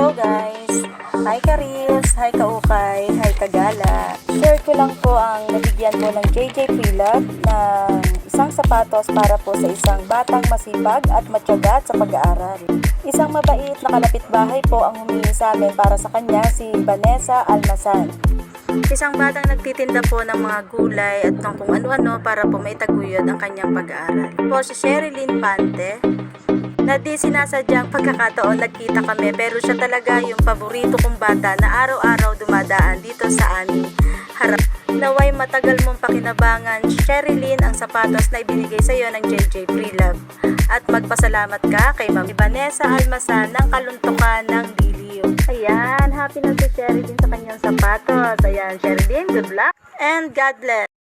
Hello guys! Hi Karis! Hi Kaukay! Hi Kagala! Share ko lang po ang nabigyan po ng JJ Freelove ng isang sapatos para po sa isang batang masipag at matyaga sa pag-aaral. Isang mabait na kalapitbahay po ang humingi sa amin para sa kanya, si Vanessa Almasan. Isang batang nagtitinda po ng mga gulay at ng kung ano-ano para po maitaguyod ang kanyang pag-aaral. Po si Sherilyn Pante, na di sinasadyang pagkakataon nagkita kami, pero siya talaga yung paborito kong bata na araw-araw dumadaan dito sa aming harap. Naway matagal mong pakinabangan, Sherilyn, ang sapatos na ibinigay sa iyo ng JJ Freelove. At magpasalamat ka kay Ma'am Vanessa Almasan ng Kaluntukan ng Diliw. Ayan, happy na si Sherilyn sa kanyang sapatos. Ayan, Sherilyn, good luck and God bless.